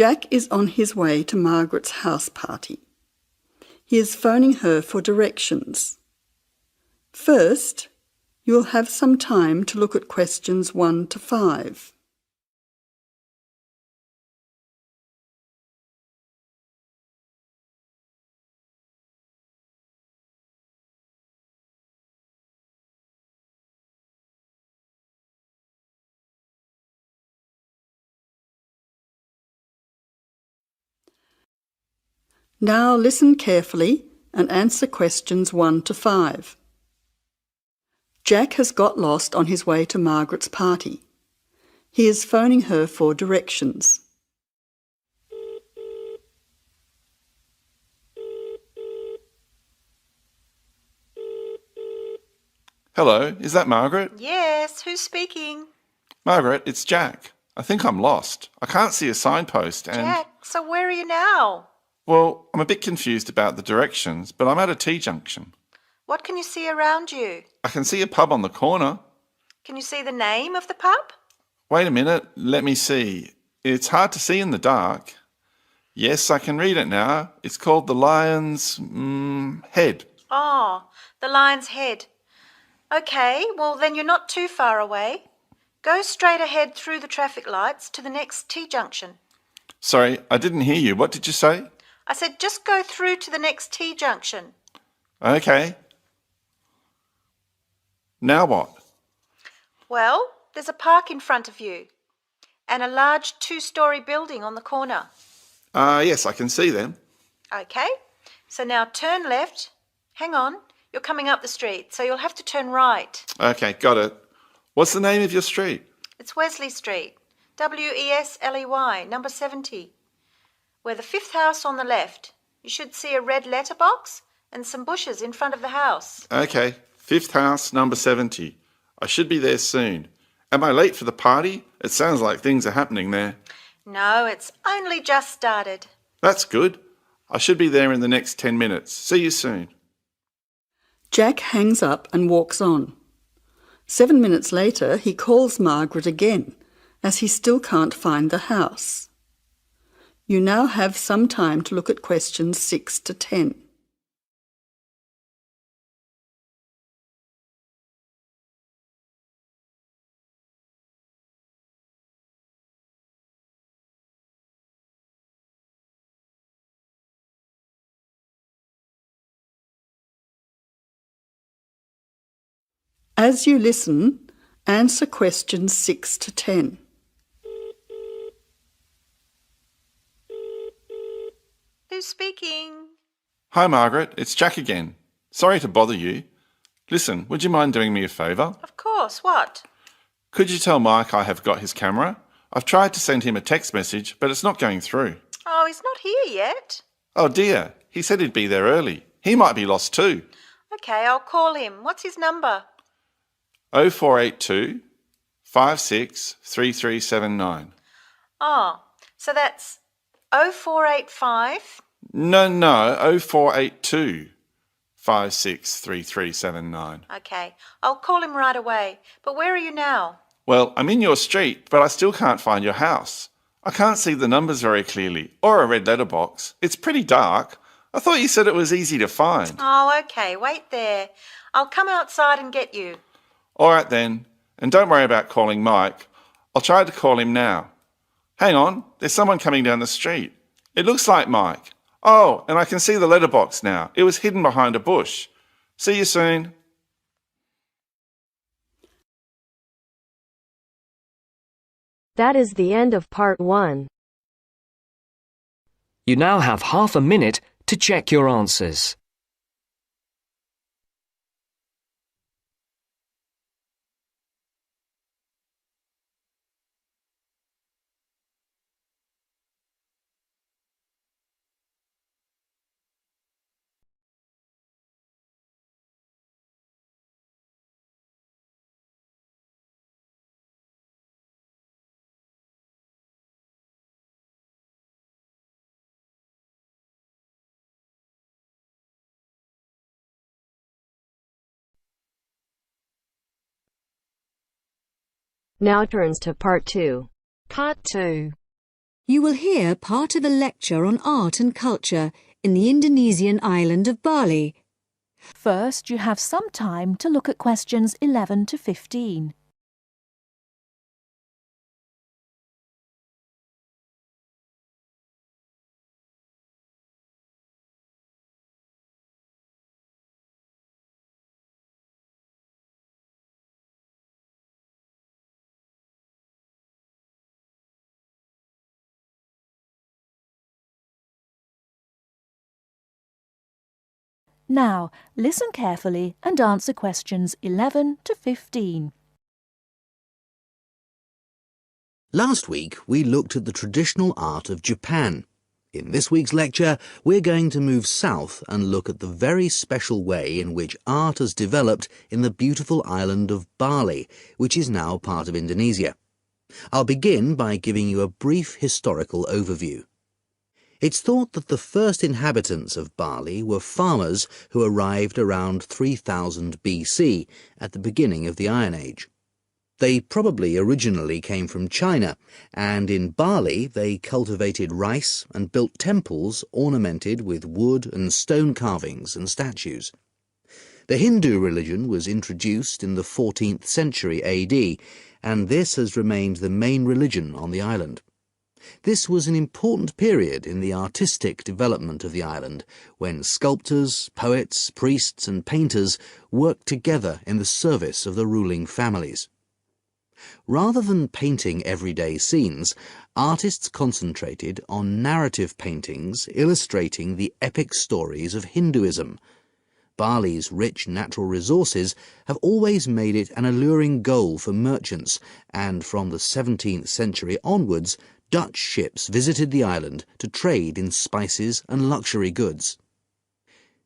Jack is on his way to Margaret's house party. He is phoning her for directions. First, you will have some time to look at questions 1 to 5. Now listen carefully and answer questions 1 to 5. Jack has got lost on his way to Margaret's party. He is phoning her for directions. Hello, is that Margaret? Yes, who's speaking? Margaret, it's Jack. I think I'm lost. I can't see a signpost and... Jack, so where are you now? Well, I'm a bit confused about the directions, but I'm at a T-junction. What can you see around you? I can see a pub on the corner. Can you see the name of the pub? Wait a minute, let me see. It's hard to see in the dark. Yes, I can read it now. It's called the Lion's Head. Oh, the Lion's Head. Okay, well then you're not too far away. Go straight ahead through the traffic lights to the next T-junction. Sorry, I didn't hear you. What did you say? I said just go through to the next T-junction. Okay. Now what? Well, there's a park in front of you and a large 2-storey building on the corner. Yes, I can see them. Okay, so now turn left. Hang on, you're coming up the street, so you'll have to turn right. Okay, got it. What's the name of your street? It's Wesley Street, Wesley, number 70. We're the 5th house on the left. You should see a red letterbox and some bushes in front of the house. Okay, 5th house, number 70. I should be there soon. Am I late for the party? It sounds like things are happening there. No, it's only just started. That's good. I should be there in the next 10 minutes. See you soon. Jack hangs up and walks on. 7 minutes later, he calls Margaret again, as he still can't find the house. You now have some time to look at questions 6 to 10. As you listen, answer questions 6 to 10. Who's speaking? Hi, Margaret. It's Jack again. Sorry to bother you. Listen, would you mind doing me a favour? Of course, what? Could you tell Mike I have got his camera? I've tried to send him a text message, but it's not going through. Oh, he's not here yet. Oh dear, he said he'd be there early. He might be lost too. Okay, I'll call him. What's his number? 0482 563379. Oh, so that's 0485. No, 0482 563379. Okay, I'll call him right away. But where are you now? Well, I'm in your street, but I still can't find your house. I can't see the numbers very clearly, or a red letterbox. It's pretty dark. I thought you said it was easy to find. Oh, okay, wait there. I'll come outside and get you. All right then, and don't worry about calling Mike. I'll try to call him now. Hang on, there's someone coming down the street. It looks like Mike. Oh, and I can see the letterbox now. It was hidden behind a bush. See you soon. That is the end of part 1. You now have half a minute to check your answers. Now turns to part 2. Part 2. You will hear part of a lecture on art and culture in the Indonesian island of Bali. First, you have some time to look at questions 11 to 15. Now, listen carefully and answer questions 11 to 15. Last week, we looked at the traditional art of Japan. In this week's lecture, we're going to move south and look at the very special way in which art has developed in the beautiful island of Bali, which is now part of Indonesia. I'll begin by giving you a brief historical overview. It's thought that the first inhabitants of Bali were farmers who arrived around 3000 BC, at the beginning of the Iron Age. They probably originally came from China, and in Bali they cultivated rice and built temples ornamented with wood and stone carvings and statues. The Hindu religion was introduced in the 14th century AD, and this has remained the main religion on the island. This was an important period in the artistic development of the island, when sculptors, poets, priests and painters worked together in the service of the ruling families. Rather than painting everyday scenes, artists concentrated on narrative paintings illustrating the epic stories of Hinduism. Bali's rich natural resources have always made it an alluring goal for merchants, and from the 17th century onwards, Dutch ships visited the island to trade in spices and luxury goods.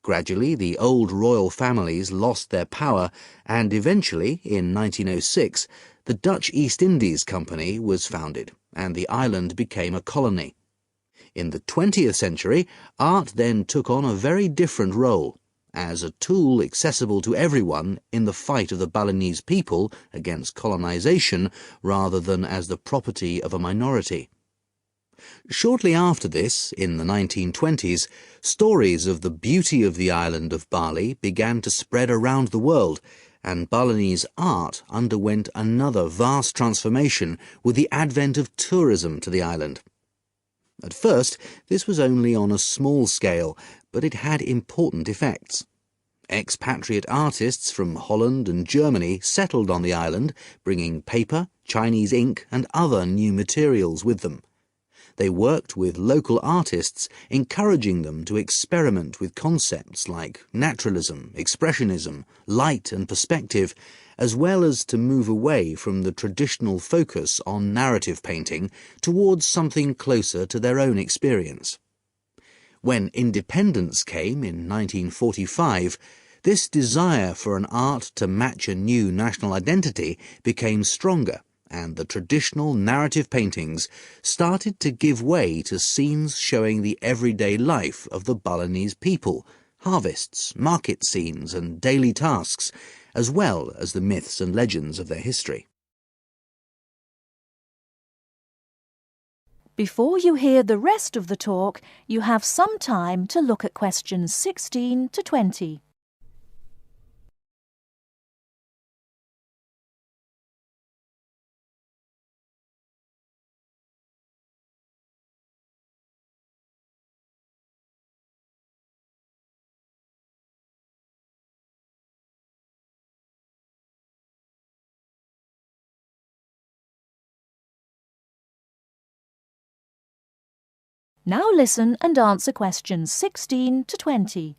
Gradually, the old royal families lost their power, and eventually, in 1906, the Dutch East Indies Company was founded, and the island became a colony. In the 20th century, art then took on a very different role, as a tool accessible to everyone in the fight of the Balinese people against colonization, rather than as the property of a minority. Shortly after this, in the 1920s, stories of the beauty of the island of Bali began to spread around the world, and Balinese art underwent another vast transformation with the advent of tourism to the island. At first, this was only on a small scale, but it had important effects. Expatriate artists from Holland and Germany settled on the island, bringing paper, Chinese ink and other new materials with them. They worked with local artists, encouraging them to experiment with concepts like naturalism, expressionism, light and perspective, as well as to move away from the traditional focus on narrative painting towards something closer to their own experience. When independence came in 1945, this desire for an art to match a new national identity became stronger, and the traditional narrative paintings started to give way to scenes showing the everyday life of the Balinese people, harvests, market scenes and daily tasks, as well as the myths and legends of their history. Before you hear the rest of the talk, you have some time to look at questions 16 to 20. Now listen and answer questions 16 to 20.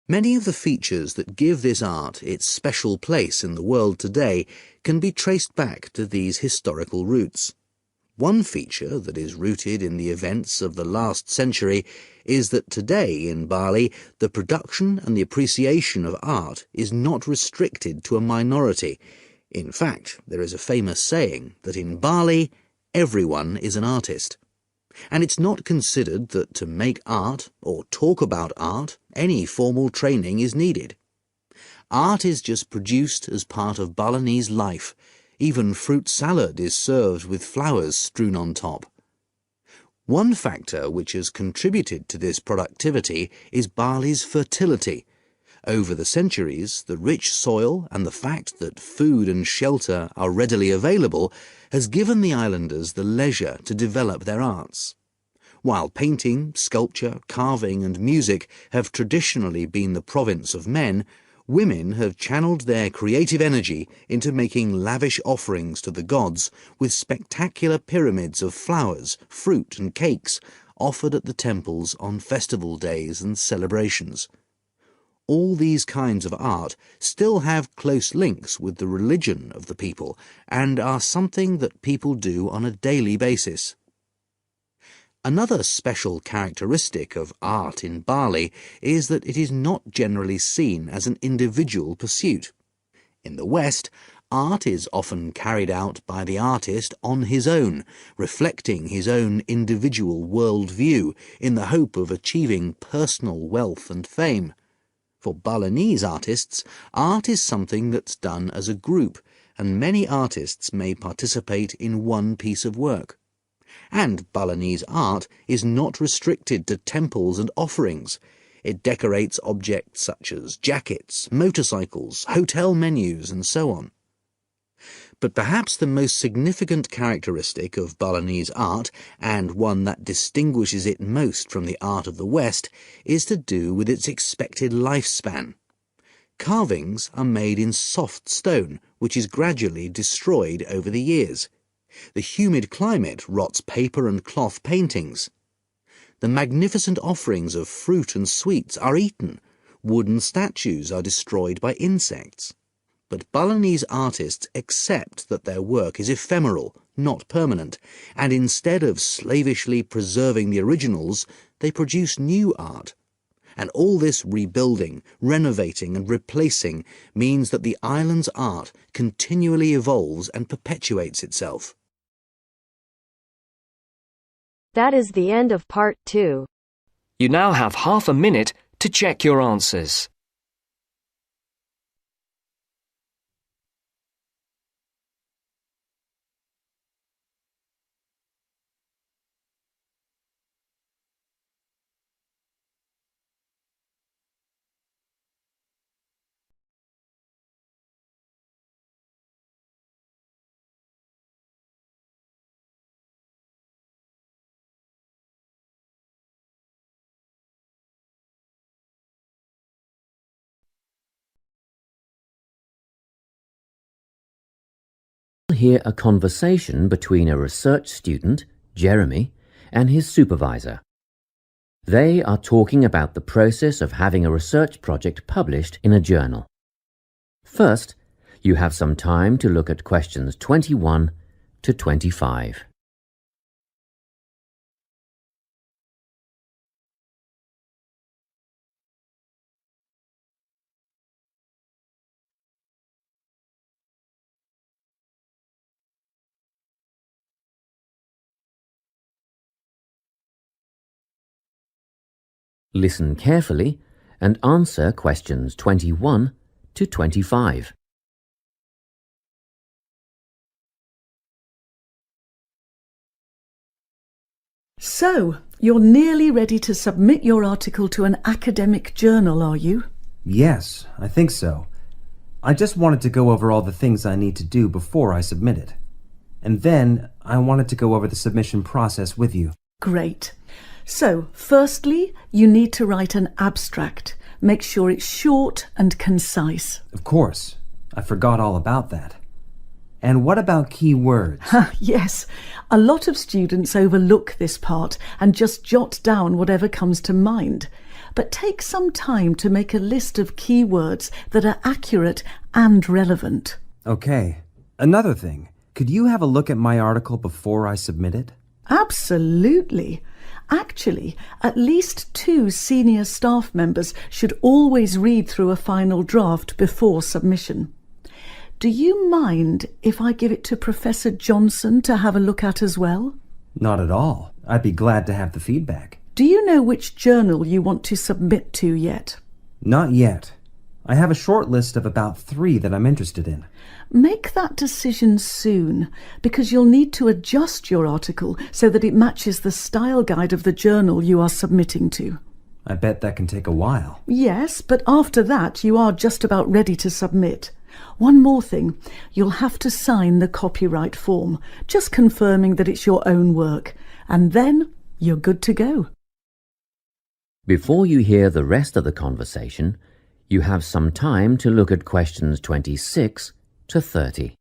Many of the features that give this art its special place in the world today can be traced back to these historical roots. One feature that is rooted in the events of the last century is that today in Bali, the production and the appreciation of art is not restricted to a minority. In fact, there is a famous saying that in Bali, everyone is an artist. And it's not considered that to make art or talk about art, any formal training is needed. Art is just produced as part of Balinese life, Even fruit salad is served with flowers strewn on top. One factor which has contributed to this productivity is barley's fertility. Over the centuries, the rich soil and the fact that food and shelter are readily available has given the islanders the leisure to develop their arts. While painting, sculpture, carving and music have traditionally been the province of men, women have channeled their creative energy into making lavish offerings to the gods with spectacular pyramids of flowers, fruit and cakes offered at the temples on festival days and celebrations. All these kinds of art still have close links with the religion of the people and are something that people do on a daily basis. Another special characteristic of art in Bali is that it is not generally seen as an individual pursuit. In the West, art is often carried out by the artist on his own, reflecting his own individual world-view in the hope of achieving personal wealth and fame. For Balinese artists, art is something that's done as a group, and many artists may participate in one piece of work. And Balinese art is not restricted to temples and offerings. It decorates objects such as jackets, motorcycles, hotel menus, and so on. But perhaps the most significant characteristic of Balinese art, and one that distinguishes it most from the art of the West, is to do with its expected lifespan. Carvings are made in soft stone, which is gradually destroyed over the years. The humid climate rots paper and cloth paintings. The magnificent offerings of fruit and sweets are eaten. Wooden statues are destroyed by insects. But Balinese artists accept that their work is ephemeral, not permanent, and instead of slavishly preserving the originals, they produce new art. And all this rebuilding, renovating and replacing means that the island's art continually evolves and perpetuates itself. That is the end of part 2. You now have half a minute to check your answers. Hear a conversation between a research student, Jeremy, and his supervisor. They are talking about the process of having a research project published in a journal. First, you have some time to look at questions 21 to 25. Listen carefully and answer questions 21 to 25. So, you're nearly ready to submit your article to an academic journal, are you? Yes, I think so. I just wanted to go over all the things I need to do before I submit it. And then I wanted to go over the submission process with you. Great. So, firstly, you need to write an abstract. Make sure it's short and concise. Of course. I forgot all about that. And what about key words? Yes, a lot of students overlook this part and just jot down whatever comes to mind. But take some time to make a list of key words that are accurate and relevant. Okay. Another thing, could you have a look at my article before I submit it? Absolutely. Actually, at least 2 senior staff members should always read through a final draft before submission. Do you mind if I give it to Professor Johnson to have a look at as well? Not at all. I'd be glad to have the feedback. Do you know which journal you want to submit to yet? Not yet. I have a short list of about 3 that I'm interested in. Make that decision soon, because you'll need to adjust your article so that it matches the style guide of the journal you are submitting to. I bet that can take a while. Yes, but after that you are just about ready to submit. One more thing, you'll have to sign the copyright form, just confirming that it's your own work, and then you're good to go. Before you hear the rest of the conversation, you have some time to look at questions 26 to 30.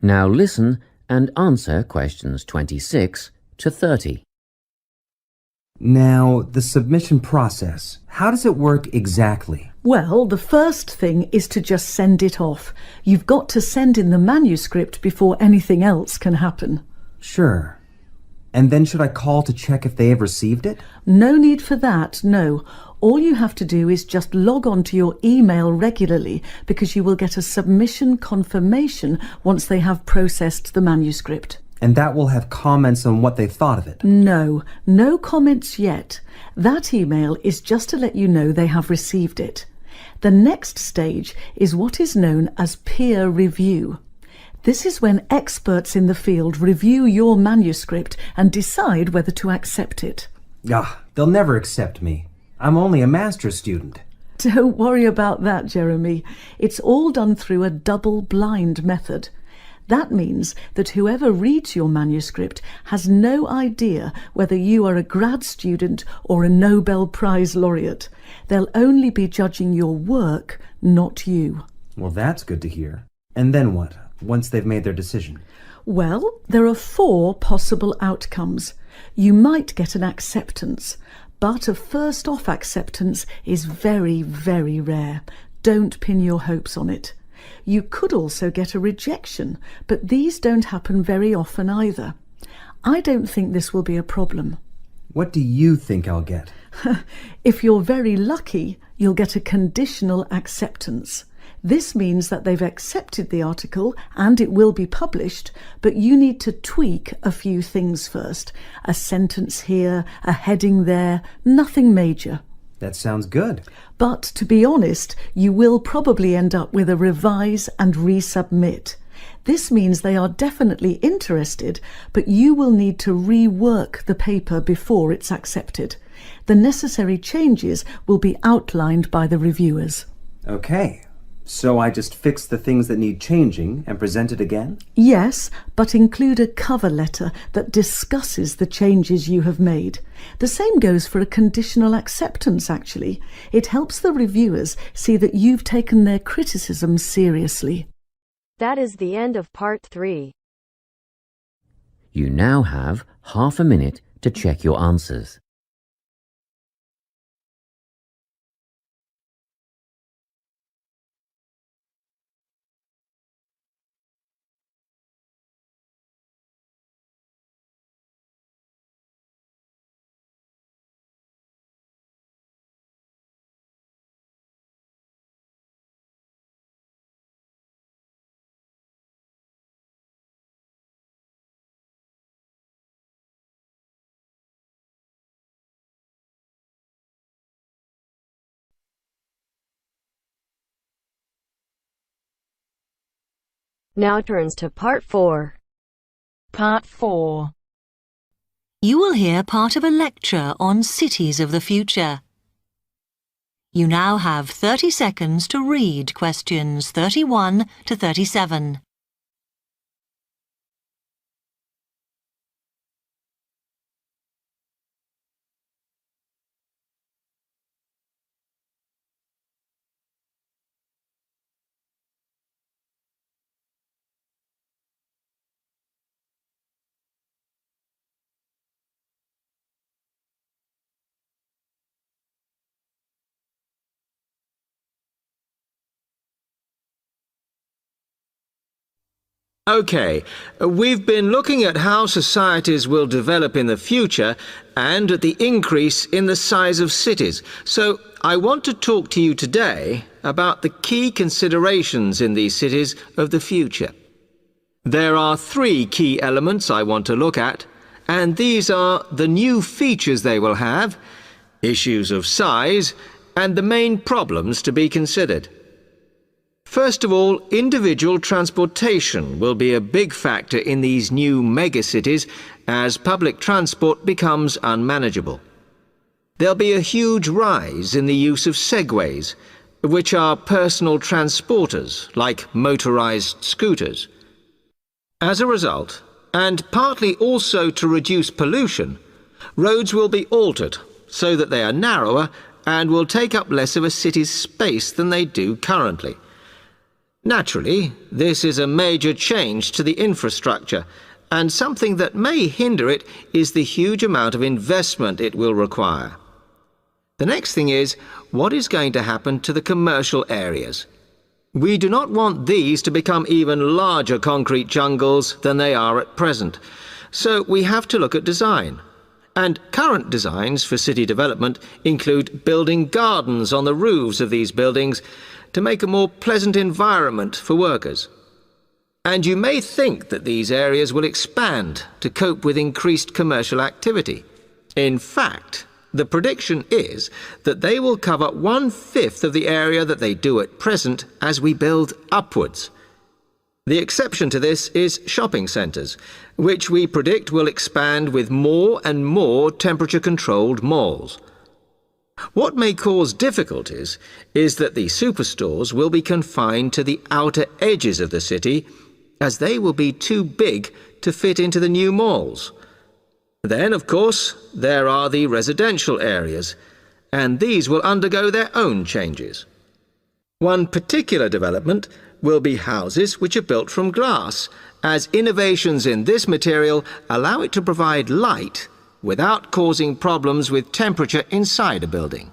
Now listen and answer questions 26 to 30. Now, the submission process. How does it work exactly? Well, the first thing is to just send it off. You've got to send in the manuscript before anything else can happen. Sure. And then should I call to check if they have received it? No need for that, no. All you have to do is just log on to your email regularly, because you will get a submission confirmation once they have processed the manuscript. And that will have comments on what they thought of it? No comments yet. That email is just to let you know they have received it. The next stage is what is known as peer review. This is when experts in the field review your manuscript and decide whether to accept it. They'll never accept me. I'm only a master's student. Don't worry about that, Jeremy. It's all done through a double-blind method. That means that whoever reads your manuscript has no idea whether you are a grad student or a Nobel Prize laureate. They'll only be judging your work, not you. Well, that's good to hear. And then what, once they've made their decision? Well, there are 4 possible outcomes. You might get an acceptance, but a first-off acceptance is very, very rare. Don't pin your hopes on it. You could also get a rejection, but these don't happen very often either. I don't think this will be a problem. What do you think I'll get? If you're very lucky, you'll get a conditional acceptance. This means that they've accepted the article and it will be published, but you need to tweak a few things first. A sentence here, a heading there, nothing major. That sounds good. But to be honest, you will probably end up with a revise and resubmit. This means they are definitely interested, but you will need to rework the paper before it's accepted. The necessary changes will be outlined by the reviewers. Okay. So I just fix the things that need changing and present it again? Yes, but include a cover letter that discusses the changes you have made. The same goes for a conditional acceptance, actually. It helps the reviewers see that you've taken their criticism seriously. That is the end of part 3. You now have half a minute to check your answers. Now turns to part 4. Part 4. You will hear part of a lecture on cities of the future. You now have 30 seconds to read questions 31 to 37. OK, we've been looking at how societies will develop in the future and at the increase in the size of cities. So I want to talk to you today about the key considerations in these cities of the future. There are 3 key elements I want to look at, and these are the new features they will have, issues of size, and the main problems to be considered. First of all, individual transportation will be a big factor in these new megacities as public transport becomes unmanageable. There'll be a huge rise in the use of segways, which are personal transporters like motorized scooters. As a result, and partly also to reduce pollution, roads will be altered so that they are narrower and will take up less of a city's space than they do currently. Naturally, this is a major change to the infrastructure, and something that may hinder it is the huge amount of investment it will require. The next thing is, what is going to happen to the commercial areas? We do not want these to become even larger concrete jungles than they are at present, so we have to look at design. And current designs for city development include building gardens on the roofs of these buildings to make a more pleasant environment for workers. And you may think that these areas will expand to cope with increased commercial activity. In fact, the prediction is that they will cover 1/5 of the area that they do at present as we build upwards. The exception to this is shopping centres, which we predict will expand with more and more temperature-controlled malls. What may cause difficulties is that the superstores will be confined to the outer edges of the city, as they will be too big to fit into the new malls. Then, of course, there are the residential areas, and these will undergo their own changes. One particular development will be houses which are built from glass, as innovations in this material allow it to provide light without causing problems with temperature inside a building.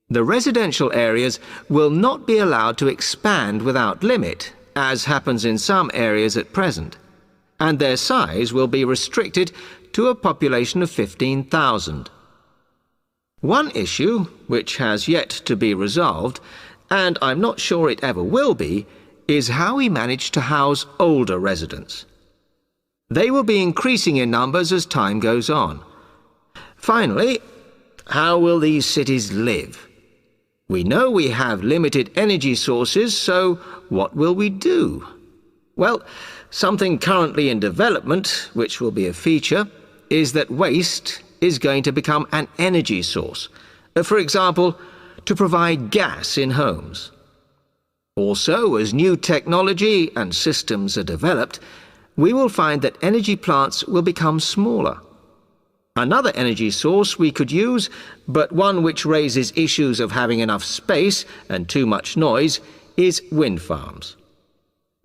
The residential areas will not be allowed to expand without limit, as happens in some areas at present, and their size will be restricted to a population of 15,000. One issue, which has yet to be resolved, and I'm not sure it ever will be, is how we manage to house older residents. They will be increasing in numbers as time goes on. Finally, how will these cities live? We know we have limited energy sources, so what will we do? Well, something currently in development, which will be a feature, is that waste is going to become an energy source. For example, to provide gas in homes. Also, as new technology and systems are developed, we will find that energy plants will become smaller. Another energy source we could use, but one which raises issues of having enough space and too much noise, is wind farms.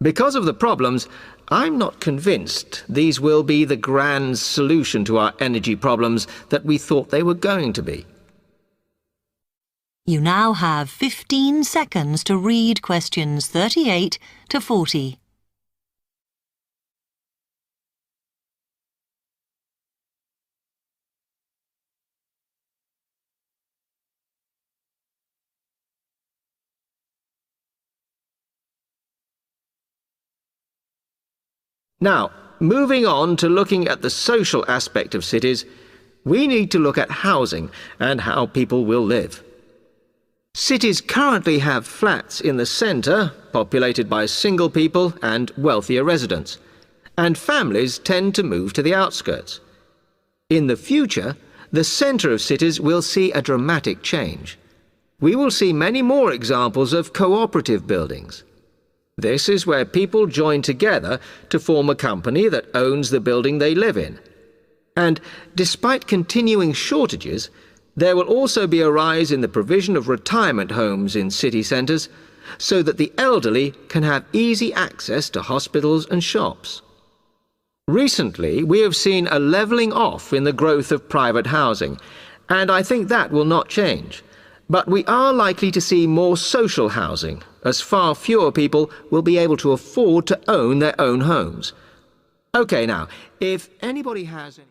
Because of the problems, I'm not convinced these will be the grand solution to our energy problems that we thought they were going to be. You now have 15 seconds to read questions 38 to 40. Now, moving on to looking at the social aspect of cities, we need to look at housing and how people will live. Cities currently have flats in the centre, populated by single people and wealthier residents, and families tend to move to the outskirts. In the future, the centre of cities will see a dramatic change. We will see many more examples of cooperative buildings. This is where people join together to form a company that owns the building they live in. And despite continuing shortages, there will also be a rise in the provision of retirement homes in city centres, so that the elderly can have easy access to hospitals and shops. Recently, we have seen a levelling off in the growth of private housing, and I think that will not change. But we are likely to see more social housing, as far fewer people will be able to afford to own their own homes. OK, now, if anybody has any...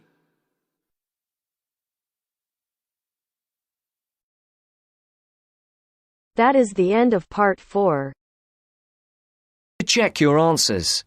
That is the end of part 4. To check your answers,